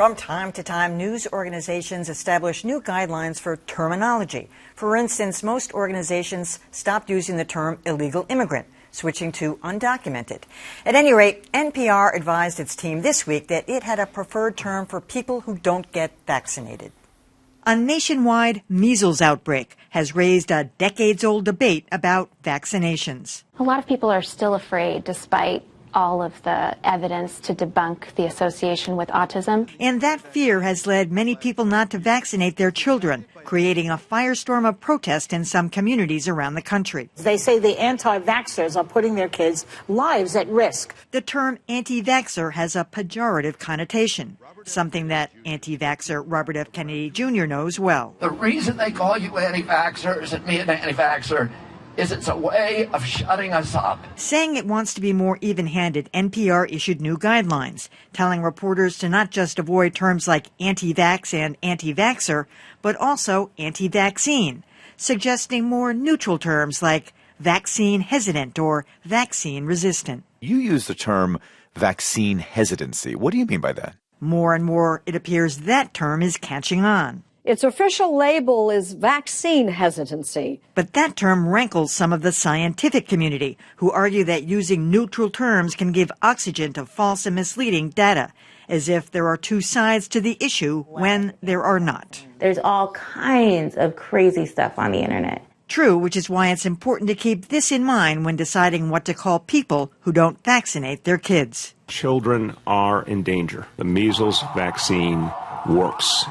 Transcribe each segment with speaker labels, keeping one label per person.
Speaker 1: From time to time, news organizations establish new guidelines for terminology. For instance, most organizations stopped using the term illegal immigrant, switching to undocumented. At any rate, NPR advised its team this week that it had a preferred term for people who don't get vaccinated. A nationwide measles outbreak has raised a decades-old debate about vaccinations.
Speaker 2: A lot of people are still afraid, despite all of the evidence to debunk the association with autism.
Speaker 1: And that fear has led many people not to vaccinate their children, creating a firestorm of protest in some communities around the country.
Speaker 3: They say the anti-vaxxers are putting their kids' lives at risk.
Speaker 1: The term anti-vaxxer has a pejorative connotation, something that anti-vaxxer Robert F. Kennedy Jr. knows well.
Speaker 4: The reason they call you anti-vaxxers and me an anti-vaxxer is it's a way of shutting us up.
Speaker 1: Saying it wants to be more even-handed, NPR issued new guidelines, telling reporters to not just avoid terms like anti-vax and anti-vaxxer, but also anti-vaccine, suggesting more neutral terms like vaccine hesitant or vaccine resistant.
Speaker 5: You use the term vaccine hesitancy. What do you mean by that?
Speaker 1: More and more, it appears that term is catching on.
Speaker 6: Its official label is vaccine hesitancy.
Speaker 1: But that term rankles some of the scientific community, who argue that using neutral terms can give oxygen to false and misleading data, as if there are two sides to the issue when there are not.
Speaker 7: There's all kinds of crazy stuff on the internet.
Speaker 1: True, which is why it's important to keep this in mind when deciding what to call people who don't vaccinate their kids.
Speaker 8: Children are in danger. The measles vaccine works.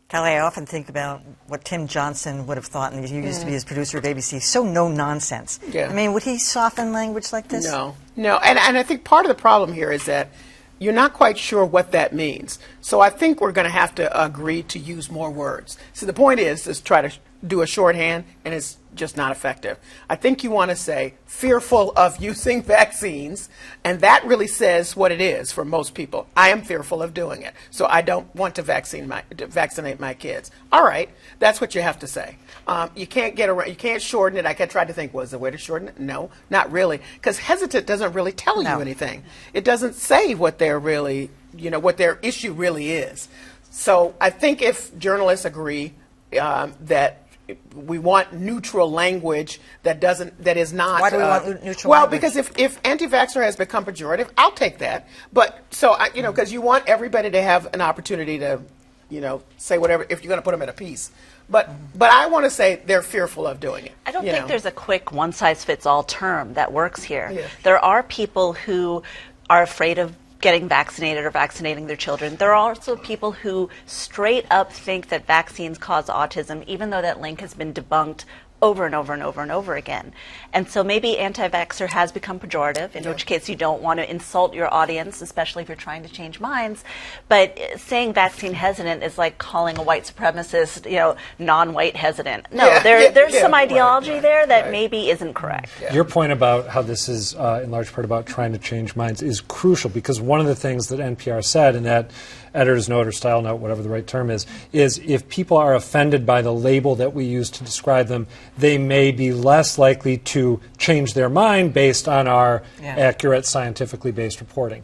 Speaker 1: Callie, I often think about what Tim Johnson would have thought, and he used to be his producer at ABC, so no-nonsense.
Speaker 9: Yeah.
Speaker 1: I mean, would he soften language like this?
Speaker 9: No. And I think part of the problem here is that you're not quite sure what that means. So I think we're going to have to agree to use more words. So the point is try to do a shorthand, and it's just not effective. I think you want to say fearful of using vaccines, and that really says what it is for most people. I am fearful of doing it, so I don't want to vaccinate my kids. All right, that's what you have to say. You can't get around. You can't shorten it. I tried to think, was there a way to shorten it? No, not really, because hesitant doesn't really tell you anything. It doesn't say what they're really, what their issue really is. So I think if journalists agree that we want neutral language that is not.
Speaker 1: Why do we want neutral
Speaker 9: well,
Speaker 1: language?
Speaker 9: because if anti-vaxxer has become pejorative, I'll take that. But so because you want everybody to have an opportunity to, say whatever if you're going to put them in a piece. But I want to say they're fearful of doing it.
Speaker 10: I don't think there's a quick one-size-fits-all term that works here.
Speaker 9: Yeah.
Speaker 10: There are people who are afraid of getting vaccinated or vaccinating their children. There are also people who straight up think that vaccines cause autism, even though that link has been debunked over and over and over and over again. And so maybe anti-vaxxer has become pejorative, in which case you don't want to insult your audience, especially if you're trying to change minds. But saying vaccine hesitant is like calling a white supremacist, non-white hesitant. No, there's some ideology there that maybe isn't correct.
Speaker 11: Yeah. Your point about how this is in large part about trying to change minds is crucial, because one of the things that NPR said in that editor's note or style note, whatever the right term is if people are offended by the label that we use to describe them, they may be less likely to change their mind based on our accurate, scientifically based reporting.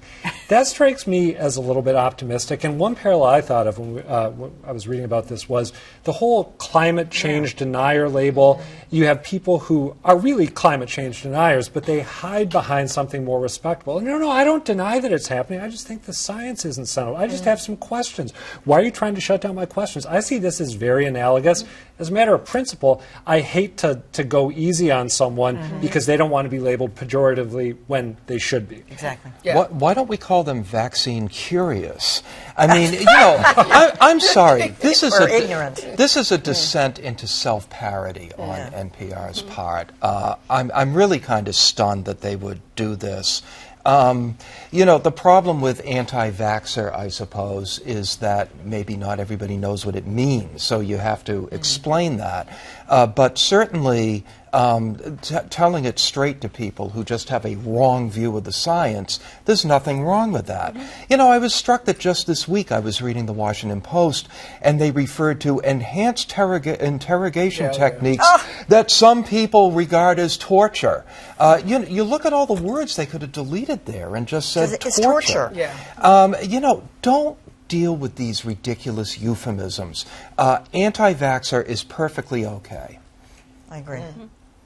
Speaker 11: That strikes me as a little bit optimistic. And one parallel I thought of when I was reading about this was the whole climate change denier label. You have people who are really climate change deniers, but they hide behind something more respectable. No, I don't deny that it's happening. I just think the science isn't sound. I just have some questions. Why are you trying to shut down my questions? I see this as very analogous. As a matter of principle, I hate to go easy on someone because they don't want to be labeled pejoratively when they should be.
Speaker 1: Exactly.
Speaker 12: Yeah. Why don't we call them vaccine curious? I mean, I'm sorry. This is a descent into self-parody on NPR's part. I'm really kind of stunned that they would do this. The problem with anti-vaxxer, I suppose, is that maybe not everybody knows what it means, so you have to explain that. But certainly telling it straight to people who just have a wrong view of the science, there's nothing wrong with that. I was struck that just this week I was reading the Washington Post, and they referred to enhanced interrogation techniques that some people regard as torture. You look at all the words they could have deleted there and just said
Speaker 1: it's
Speaker 12: torture.
Speaker 1: torture.
Speaker 12: deal with these ridiculous euphemisms. Anti-vaxxer is perfectly okay.
Speaker 1: I agree.